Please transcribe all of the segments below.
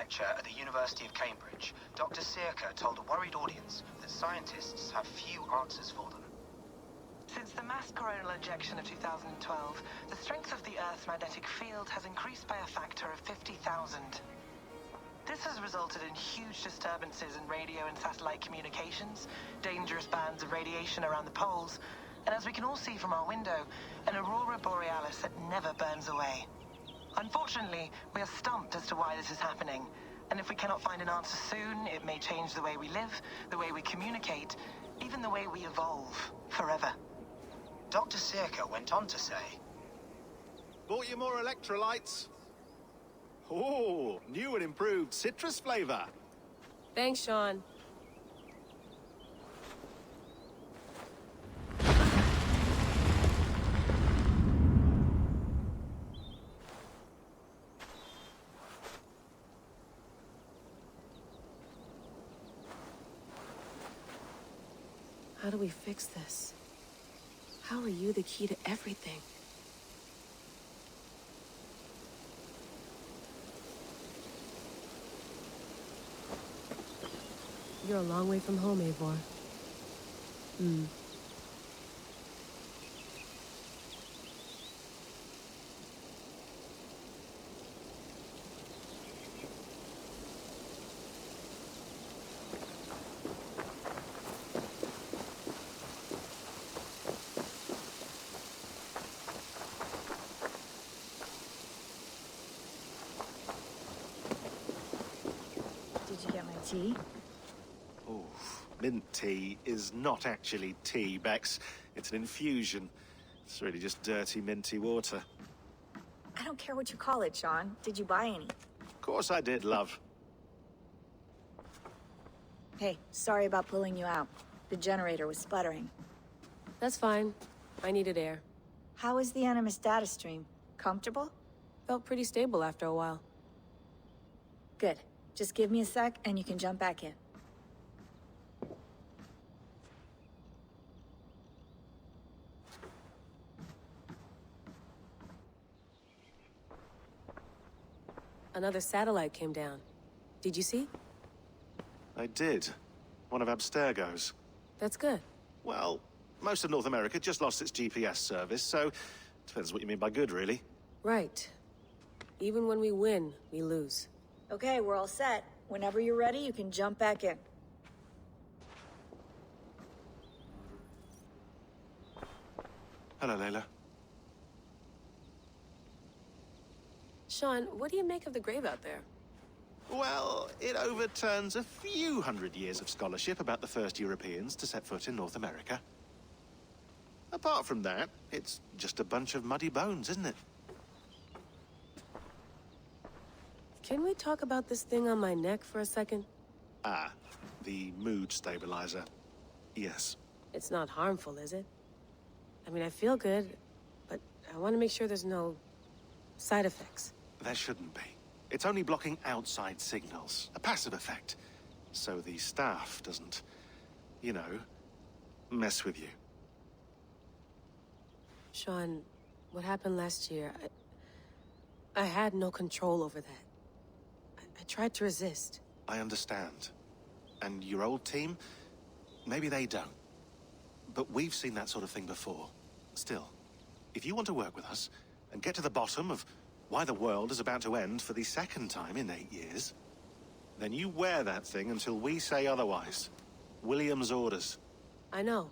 lecture at the University of Cambridge, Dr. Sirka told a worried audience that scientists have few answers for them. Since the mass coronal injection of 2012, the strength of the Earth's magnetic field has increased by a factor of 50,000. This has resulted in huge disturbances in radio and satellite communications, dangerous bands of radiation around the poles, and as we can all see from our window, an aurora borealis that never burns away. Unfortunately, we are stumped as to why this is happening, and if we cannot find an answer soon, it may change the way we live, the way we communicate, even the way we evolve, forever. Dr. Sirka went on to say, "Bought you more electrolytes? Oh, new and improved citrus flavor." Thanks, Sean. How do we fix this? How are you the key to everything? You're a long way from home, Eivor. Did you get my tea? Oh, mint tea is not actually tea, Bex. It's an infusion. It's really just dirty, minty water. I don't care what you call it, Sean. Did you buy any? Of course I did, love. Hey, sorry about pulling you out. The generator was sputtering. That's fine. I needed air. How is the Animus data stream? Comfortable? Felt pretty stable after a while. Good. Just give me a sec and you can jump back in. Another satellite came down. Did you see? I did. One of Abstergo's. That's good. Well, most of North America just lost its GPS service, so depends what you mean by good, really. Right. Even when we win, we lose. Okay, we're all set. Whenever you're ready, you can jump back in. Hello, Layla. Sean, what do you make of the grave out there? Well, it overturns a few hundred years of scholarship about the first Europeans to set foot in North America. Apart from that, it's just a bunch of muddy bones, isn't it? Can we talk about this thing on my neck for a second? Ah, the mood stabilizer. Yes. It's not harmful, is it? I mean, I feel good, but I want to make sure there's no side effects. There shouldn't be. It's only blocking outside signals, a passive effect. So the staff doesn't, you know, mess with you. Sean, what happened last year, I had no control over that. I tried to resist. I understand. And your old team, maybe they don't. But we've seen that sort of thing before. Still, if you want to work with us and get to the bottom of why the world is about to end for the second time in 8 years, then you wear that thing until we say otherwise. William's orders. I know.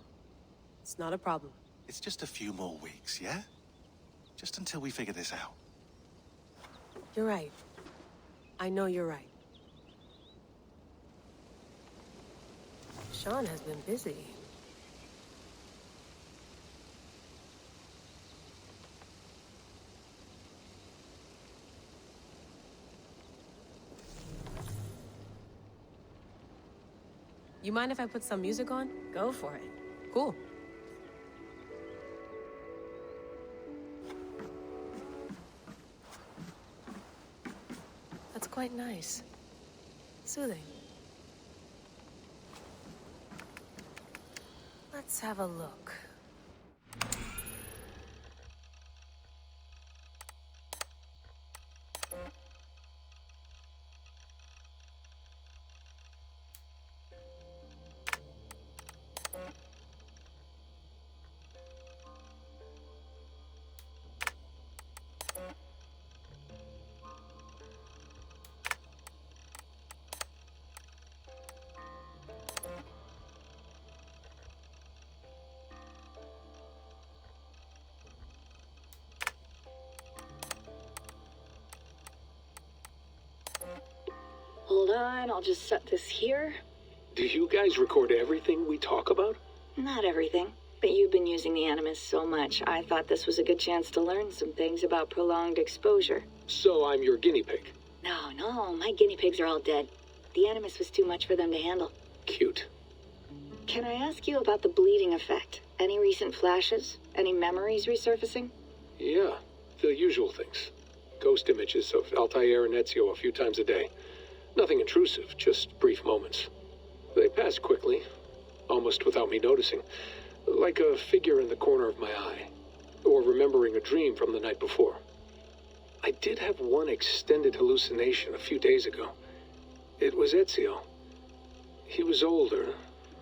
It's not a problem. It's just a few more weeks, yeah? Just until we figure this out. You're right. I know you're right. Sean has been busy. You mind if I put some music on? Go for it. Cool. That's quite nice. Soothing. Let's have a look. on, I'll just set this here. Do you guys record everything we talk about? Not everything, but you've been using the Animus so much, I thought this was a good chance to learn some things about prolonged exposure. So I'm your guinea pig. No, my guinea pigs are all dead. The Animus was too much for them to handle. Cute. Can I ask you about the bleeding effect? Any recent flashes? Any memories resurfacing? Yeah, the usual things. Ghost images of Altair and Ezio a few times a day. Nothing intrusive, just brief moments. They pass quickly, almost without me noticing. Like a figure in the corner of my eye. Or remembering a dream from the night before. I did have one extended hallucination a few days ago. It was Ezio. He was older,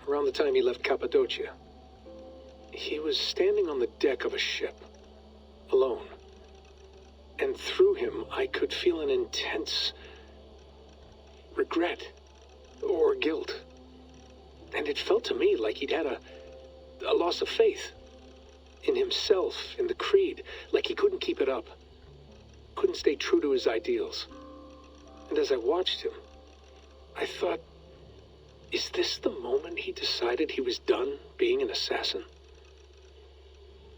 around the time he left Cappadocia. He was standing on the deck of a ship, alone. And through him, I could feel an intense regret or guilt. And it felt to me like he'd had a loss of faith in himself, in the Creed, like he couldn't keep it up, couldn't stay true to his ideals. And as I watched him, I thought, is this the moment he decided he was done being an assassin?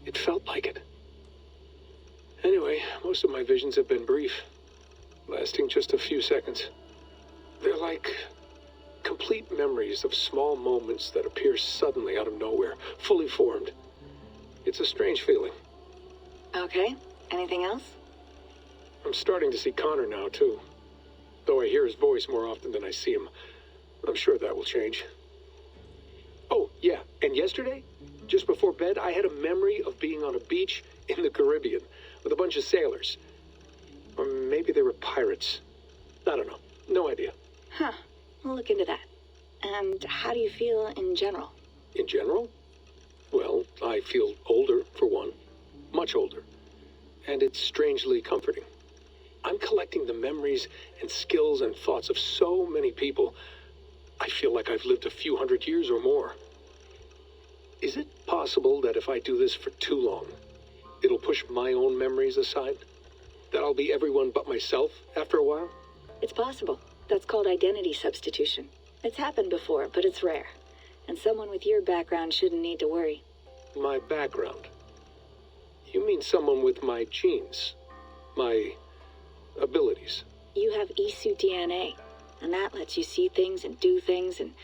It felt like it. Anyway, most of my visions have been brief, lasting just a few seconds. They're like complete memories of small moments that appear suddenly out of nowhere, fully formed. It's a strange feeling. Okay, anything else? I'm starting to see Connor now, too. Though I hear his voice more often than I see him, I'm sure that will change. Oh, yeah, and yesterday, just before bed, I had a memory of being on a beach in the Caribbean with a bunch of sailors. Or maybe they were pirates. I don't know. No idea. Huh, we'll look into that. And how do you feel in general? In general? Well, I feel older, for one. Much older. And it's strangely comforting. I'm collecting the memories and skills and thoughts of so many people. I feel like I've lived a few hundred years or more. Is it possible that if I do this for too long, it'll push my own memories aside? That I'll be everyone but myself after a while? It's possible. That's called identity substitution. It's happened before, but it's rare. And someone with your background shouldn't need to worry. My background? You mean someone with my genes? My abilities? You have Isu DNA, and that lets you see things and do things and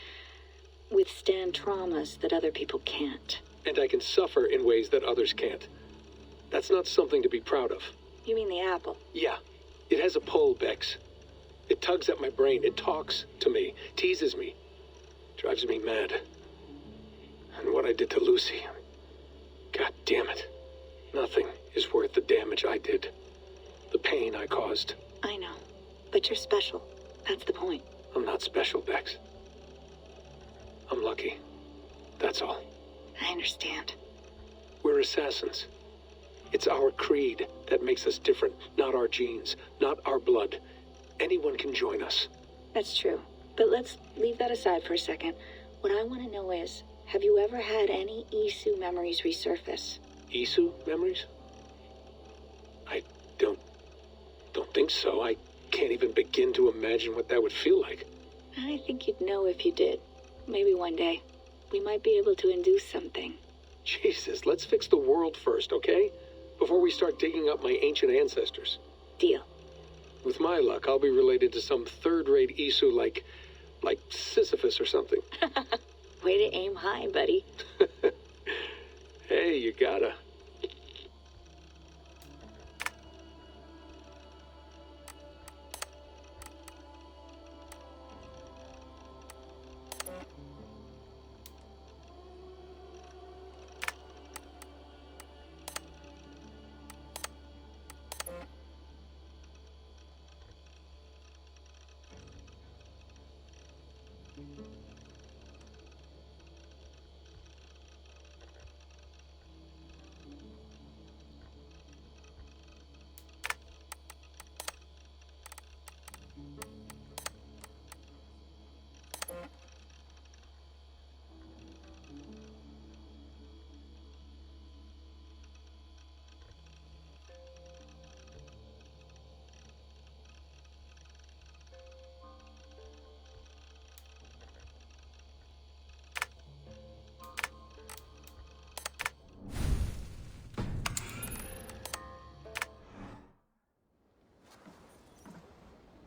withstand traumas that other people can't. And I can suffer in ways that others can't. That's not something to be proud of. You mean the apple? Yeah. It has a pull, Bex. It tugs at my brain. It talks to me. Teases me. Drives me mad. And what I did to Lucy... God damn it. Nothing is worth the damage I did. The pain I caused. I know. But you're special. That's the point. I'm not special, Bex. I'm lucky. That's all. I understand. We're assassins. It's our creed that makes us different, not our genes, not our blood. Anyone can join us. That's true. But let's leave that aside for a second. What I want to know is, have you ever had any Isu memories resurface? Isu memories? I don't think so. I can't even begin to imagine what that would feel like. I think you'd know if you did. Maybe one day. We might be able to induce something. Jesus, let's fix the world first, okay? Before we start digging up my ancient ancestors. Deal. With my luck, I'll be related to some third-rate Isu like Sisyphus or something. Way to aim high, buddy. Hey, you gotta.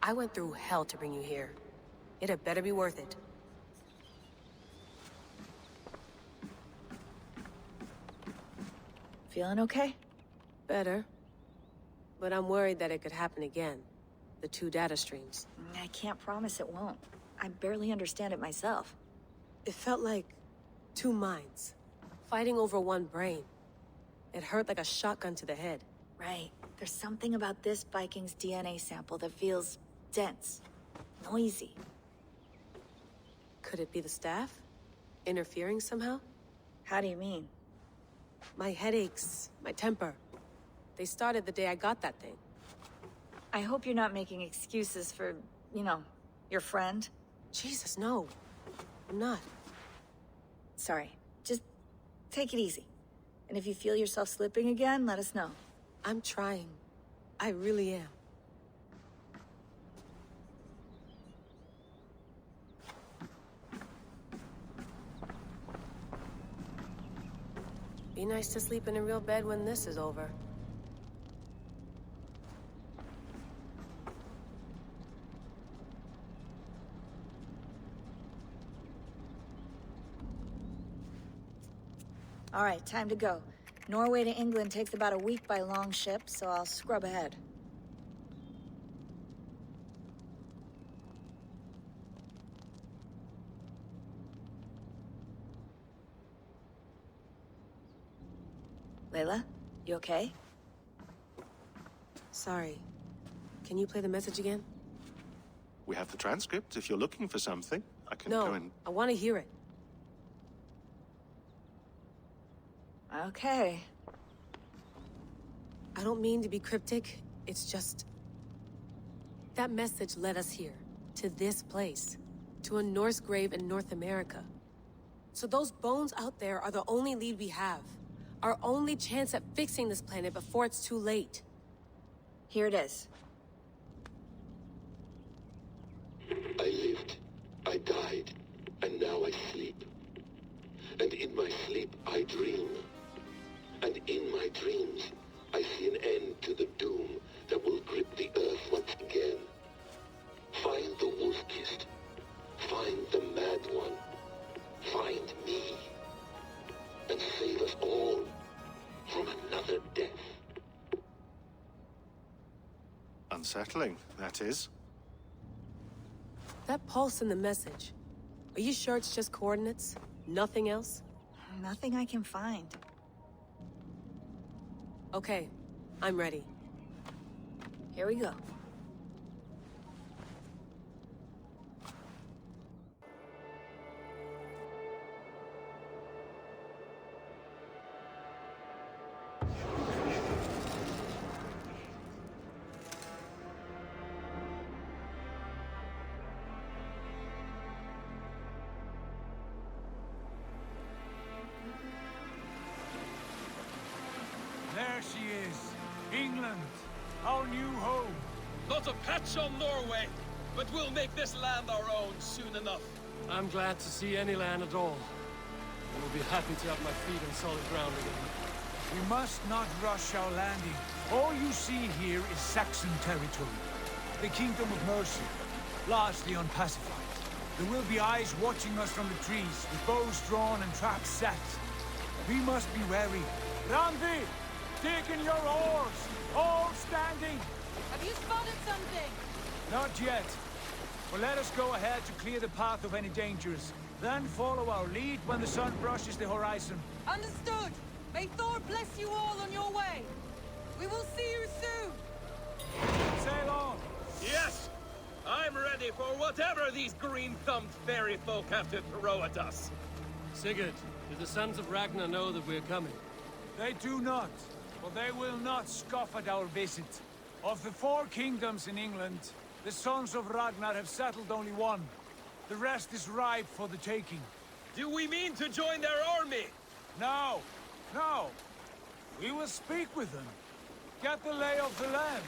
I went through hell to bring you here. It had better be worth it. Feeling okay? Better. But I'm worried that it could happen again. The two data streams. I can't promise it won't. I barely understand it myself. It felt like two minds, fighting over one brain. It hurt like a shotgun to the head. Right. There's something about this Viking's DNA sample that feels dense, noisy. Could it be the staff? Interfering somehow? How do you mean? My headaches, my temper. They started the day I got that thing. I hope you're not making excuses for, your friend. Jesus, no. I'm not. Sorry. Just take it easy. And if you feel yourself slipping again, let us know. I'm trying. I really am. Be nice to sleep in a real bed when this is over. All right, time to go. Norway to England takes about a week by long ship, so I'll scrub ahead. Layla, you okay? Sorry. Can you play the message again? We have the transcript. If you're looking for something, I can go No, and... I want to hear it. Okay. I don't mean to be cryptic. It's just... that message led us here. To this place. To a Norse grave in North America. So those bones out there are the only lead we have. Our only chance at fixing this planet before it's too late. Here it is. I lived, I died, and now I sleep. And in my sleep I dream. And in my dreams I see an end to the doom that will grip the earth once again. Find the wolf-kissed. Find the mad one. Find me. And save us all from another death. Unsettling, that is. That pulse in the message. Are you sure it's just coordinates? Nothing else? Nothing I can find. Okay, I'm ready. Here we go. There she is. England. Our new home. Not a patch on Norway, but we'll make this land our own soon enough. I'm glad to see any land at all. I will be happy to have my feet on solid ground again. We must not rush our landing. All you see here is Saxon territory. The Kingdom of Mercia, largely unpacified. There will be eyes watching us from the trees, with bows drawn and traps set. We must be wary. Randi! Dig in your oars! All standing! Have you spotted something? Not yet. But let us go ahead to clear the path of any dangers. Then follow our lead when the sun brushes the horizon. Understood! May Thor bless you all on your way! We will see you soon! Sail on! Yes! I'm ready for whatever these green-thumbed fairy folk have to throw at us. Sigurd, do the sons of Ragnar know that we're coming? They do not, but they will not scoff at our visit. Of the 4 kingdoms in England, the sons of Ragnar have settled only one. The rest is ripe for the taking. Do we mean to join their army? No, no. We will speak with them, get the lay of the land,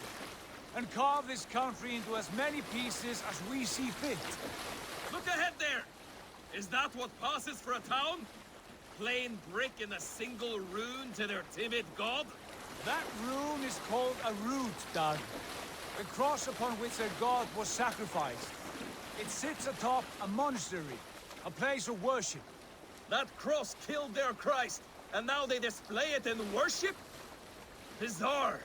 and carve this country into as many pieces as we see fit. Look ahead there! Is that what passes for a town? Plain brick in a single rune to their timid god? That rune is called a root, Doug. The cross upon which their god was sacrificed. It sits atop a monastery, a place of worship. That cross killed their Christ, and now they display it in worship? Bizarre.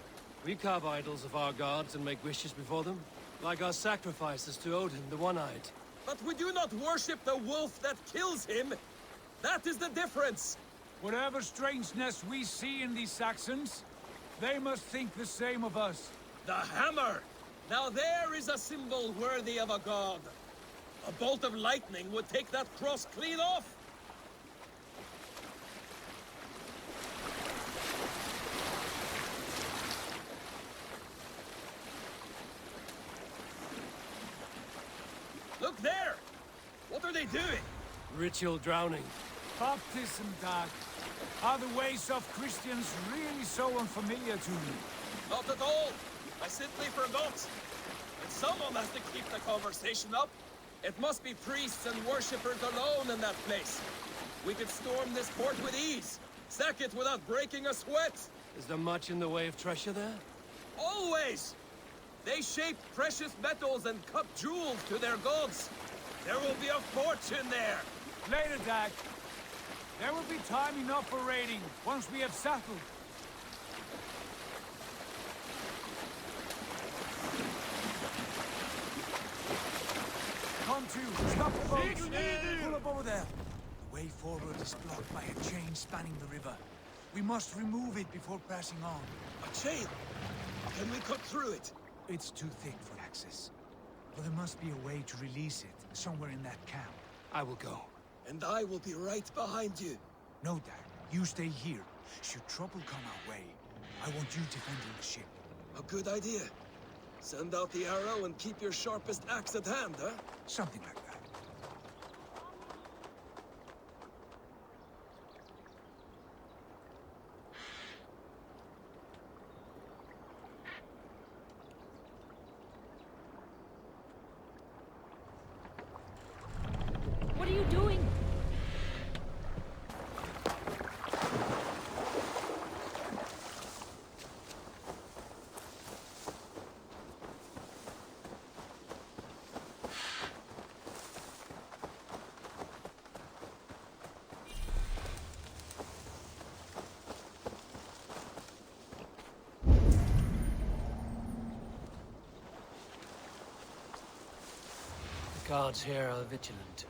We carve idols of our gods and make wishes before them, like our sacrifices to Odin, the One-Eyed. But we do not worship the wolf that kills him. That is the difference. Whatever strangeness we see in these Saxons, they must think the same of us. The hammer! Now there is a symbol worthy of a god. A bolt of lightning would take that cross clean off. Look there! What are they doing? Ritual drowning. Baptism, Dag. Are the ways of Christians really so unfamiliar to you? Not at all. I simply forgot. But someone has to keep the conversation up. It must be priests and worshippers alone in that place. We could storm this fort with ease. Sack it without breaking a sweat. Is there much in the way of treasure there? Always! They shape precious metals and cut jewels to their gods. There will be a fortune there. Later, Dag. There will be time enough for raiding, once we have settled. Come to, stop the boats! Pull up over there. The way forward is blocked by a chain spanning the river. We must remove it before passing on. A chain? Can we cut through it? It's too thick for access. But there must be a way to release it, somewhere in that camp. I will go. And I will be right behind you. No, Dag. You stay here. Should trouble come our way, I want you defending the ship. A good idea. Send out the arrow and keep your sharpest axe at hand, huh? Something like that. What are you doing? The guards here are vigilant.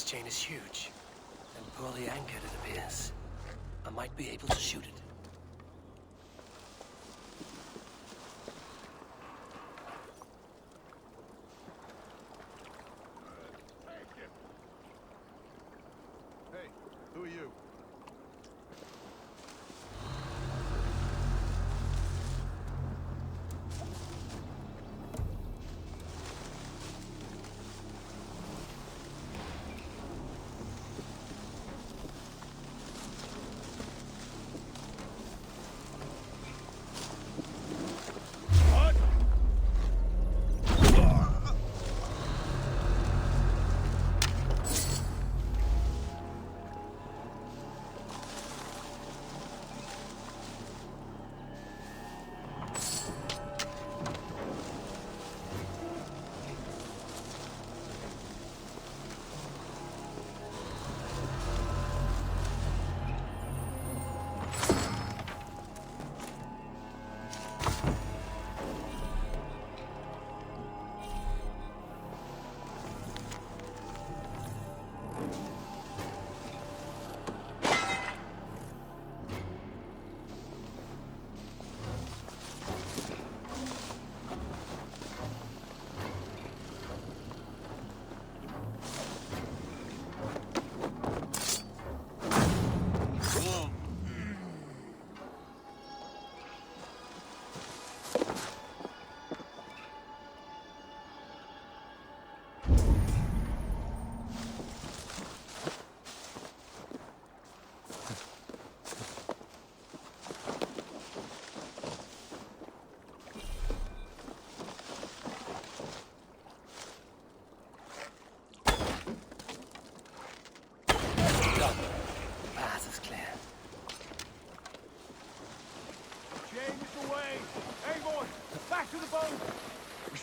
chain is huge, and poorly anchored it appears. I might be able to shoot it. Hey, who are you?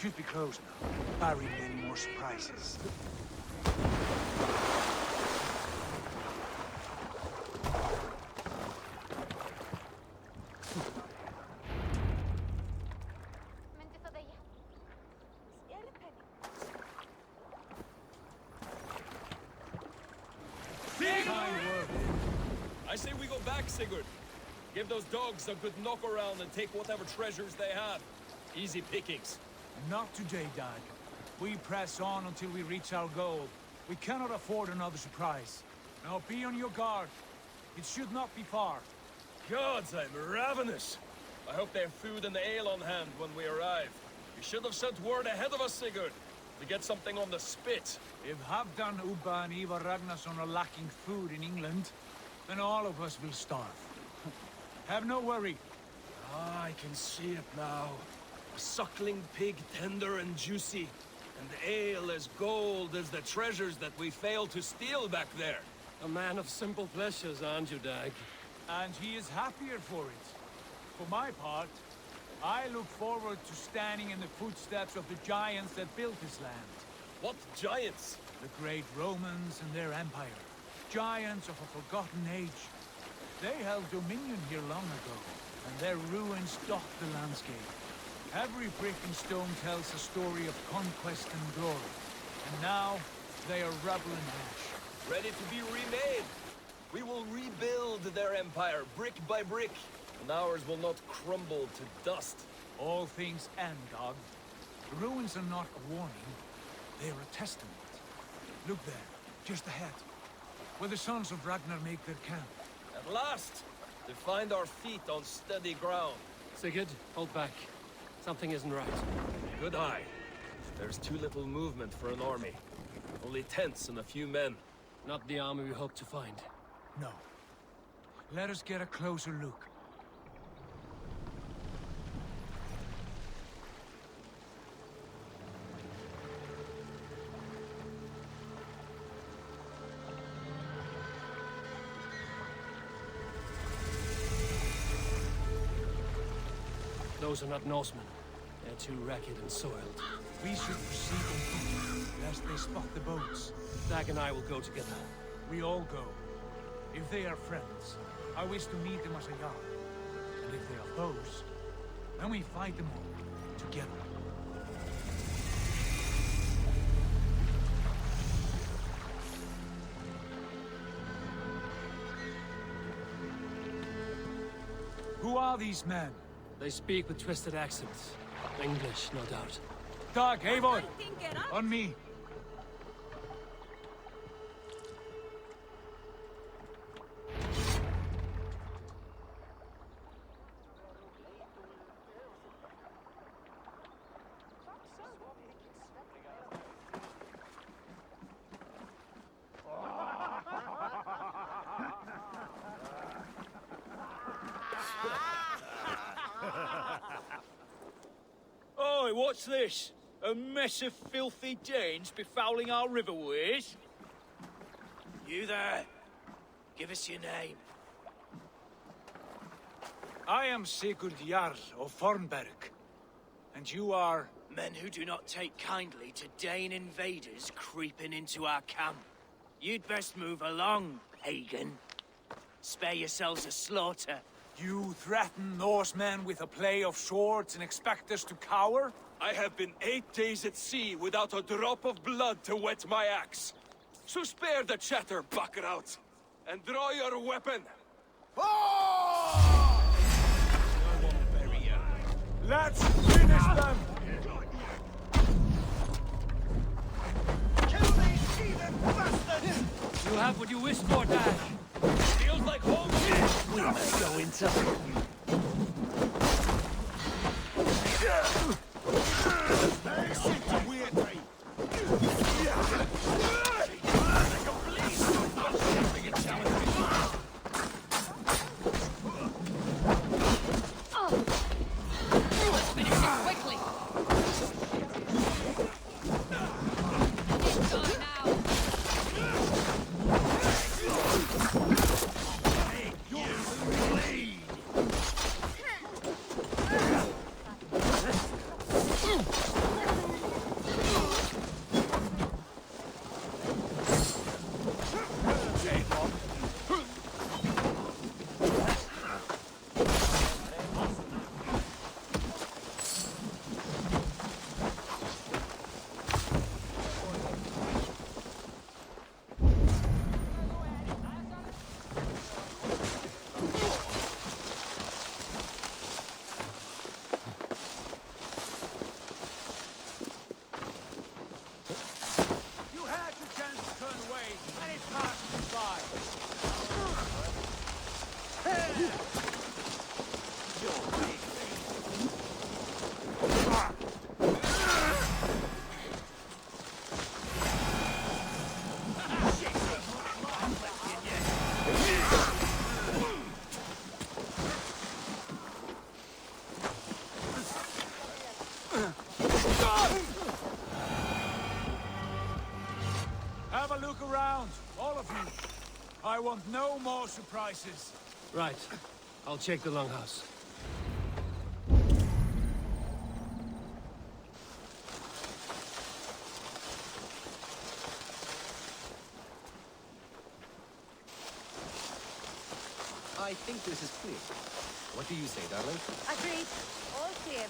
Should be closed now, barring any more surprises. I say we go back, Sigurd. Give those dogs a good knock around and take whatever treasures they have. Easy pickings. Not today, Dag. We press on until we reach our goal. We cannot afford another surprise. Now be on your guard. It should not be far. Gods, I'm ravenous. I hope they have food and ale on hand when we arrive. You should have sent word ahead of us, Sigurd, to get something on the spit. If Halfdan, Ubba and Eivor Ragnarsson are lacking food in England, then all of us will starve. Have no worry. Ah, I can see it now. A suckling pig, tender and juicy. And ale as gold as the treasures that we failed to steal back there. A man of simple pleasures, aren't you, Dag? And he is happier for it. For my part, I look forward to standing in the footsteps of the giants that built this land. What giants? The great Romans and their empire. Giants of a forgotten age. They held dominion here long ago, and their ruins dot the landscape. Every brick and stone tells a story of conquest and glory. And now, they are rubble and ash. Ready to be remade. We will rebuild their empire, brick by brick. And ours will not crumble to dust. All things end, Dog. The ruins are not a warning. They are a testament. Look there, just ahead. Where the sons of Ragnar make their camp. At last! To find our feet on steady ground. Sigurd, hold back. Something isn't right. Good eye. There's too little movement for an army. Only tents and a few men. Not the army we hoped to find. No. Let us get a closer look. Those are not Norsemen. They're too ragged and soiled. We should proceed on foot, lest they spot the boats. Dag and I will go together. We all go. If they are friends, I wish to meet them as a Jarl. And if they are foes, then we fight them all, together. Who are these men? They speak with twisted accents. English, no doubt. Doug, Eivor! On me! Oi, what's this? A mess of filthy Danes befouling our riverways? You there. Give us your name. I am Sigurd Jarl of Fornberg. And you are... Men who do not take kindly to Dane invaders creeping into our camp. You'd best move along, pagan. Spare yourselves a slaughter. You threaten Norsemen with a play of swords and expect us to cower? I have been 8 days at sea without a drop of blood to wet my axe. So spare the chatter, buckerouts, and draw your weapon. Oh! Let's finish them! Kill these heathen bastards! You have what you wish for, Dad. Feels like home. We must go inside. Let's finish it quickly. It's gone now. Have a look around, all of you. I want no more surprises. Right. I'll check the longhouse. I think this is clear. What do you say, darling? Agreed. All clear.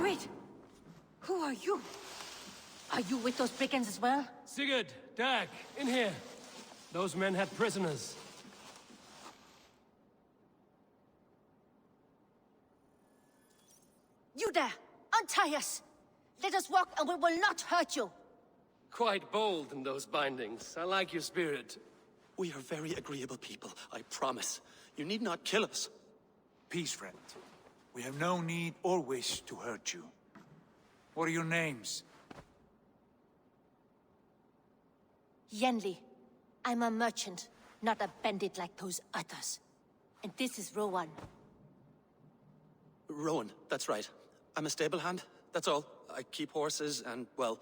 Wait! Who are you? Are you with those brigands as well? Sigurd, Dag, in here. Those men had prisoners. You there! Untie us! Let us walk and we will not hurt you! Quite bold in those bindings. I like your spirit. We are very agreeable people, I promise. You need not kill us. Peace, friend. We have no need or wish to hurt you. What are your names? Yenli. I'm a merchant, not a bandit like those others. And this is Rowan. Rowan, that's right. I'm a stable hand, that's all. I keep horses and, well,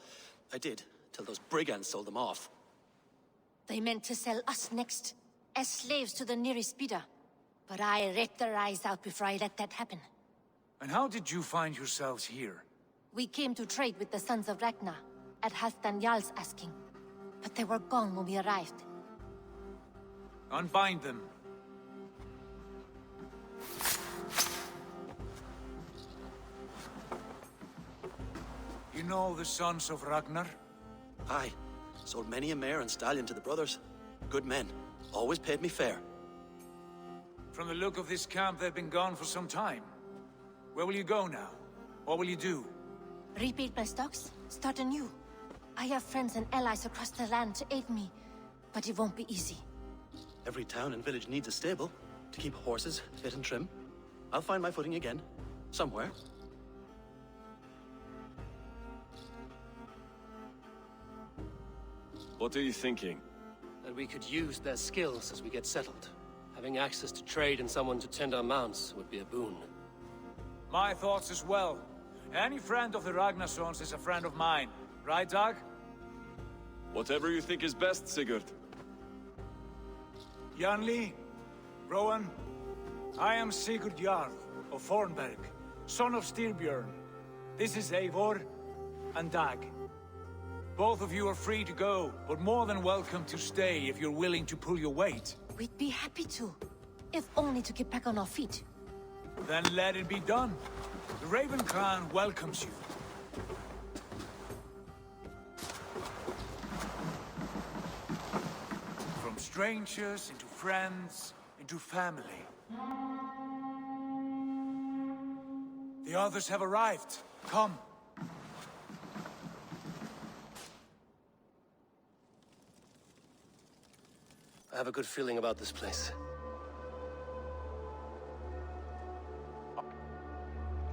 I did, till those brigands sold them off. They meant to sell us next. as slaves to the nearest Spida. But I ripped their eyes out before I let that happen. And how did you find yourselves here? We came to trade with the Sons of Ragnar, at Halfdan Jarl's asking. But they were gone when we arrived. Unbind them. You know the Sons of Ragnar? Aye. Sold many a mare and stallion to the brothers. Good men. Always paid me fair. From the look of this camp, they've been gone for some time. Where will you go now? What will you do? Rebuild my stocks, start anew. I have friends and allies across the land to aid me, but it won't be easy. Every town and village needs a stable to keep horses fit and trim. I'll find my footing again. Somewhere. What are you thinking? That we could use their skills as we get settled. Having access to trade and someone to tend our mounts would be a boon. My thoughts as well. Any friend of the Ragnarsons is a friend of mine. Right, Dag? Whatever you think is best, Sigurd. Janli, Rowan, I am Sigurd Jarl of Fornberg, son of Styrbjörn. This is Eivor and Dag. Both of you are free to go, but more than welcome to stay if you're willing to pull your weight. We'd be happy to, if only to get back on our feet. Then let it be done. The Raven Clan welcomes you. From strangers into friends, into family. The others have arrived. Come. I have a good feeling about this place.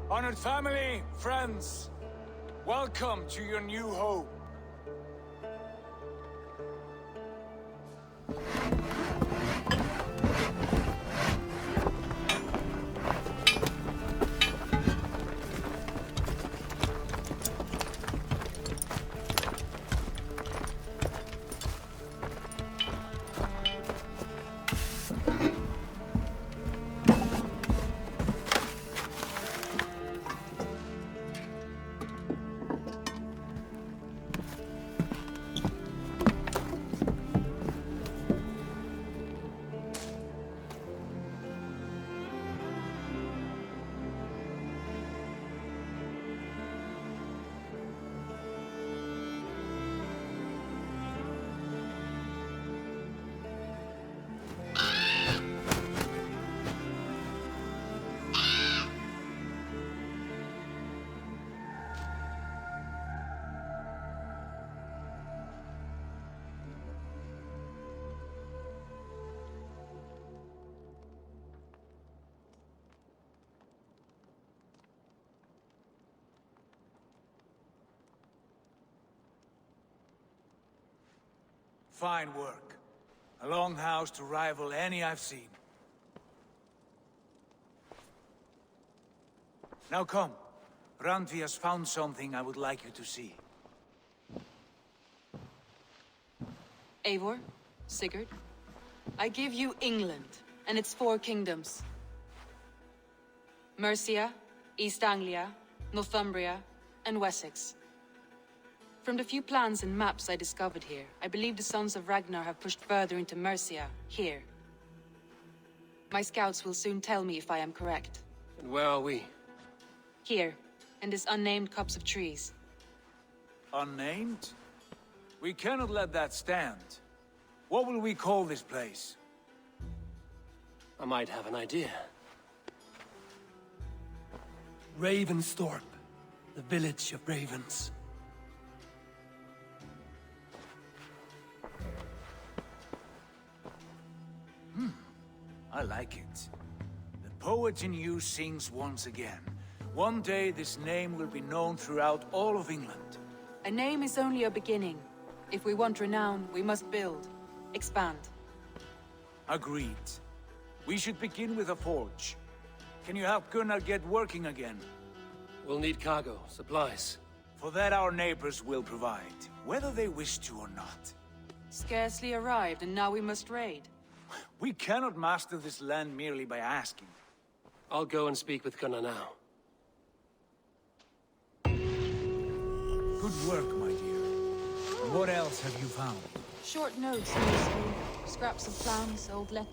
Honored family, friends, welcome to your new home. Fine work. A longhouse to rival any I've seen. Now come. Randvi has found something I would like you to see. Eivor, Sigurd, I give you England and its 4 kingdoms. Mercia, East Anglia, Northumbria, and Wessex. From the few plans and maps I discovered here, I believe the Sons of Ragnar have pushed further into Mercia, here. My scouts will soon tell me if I am correct. And where are we? Here, in this unnamed copse of trees. Unnamed? We cannot let that stand. What will we call this place? I might have an idea. Ravensthorpe, the village of ravens. I like it. The poet in you sings once again. One day this name will be known throughout all of England. A name is only a beginning. If we want renown, we must build, expand. Agreed. We should begin with a forge. Can you help Gunnar get working again? We'll need cargo, supplies. For that our neighbors will provide, whether they wish to or not. Scarcely arrived, and now we must raid. We cannot master this land merely by asking. I'll go and speak with Gunnar now. Good work, my dear. And what else have you found? Short notes mostly. Scraps of plans, old letters.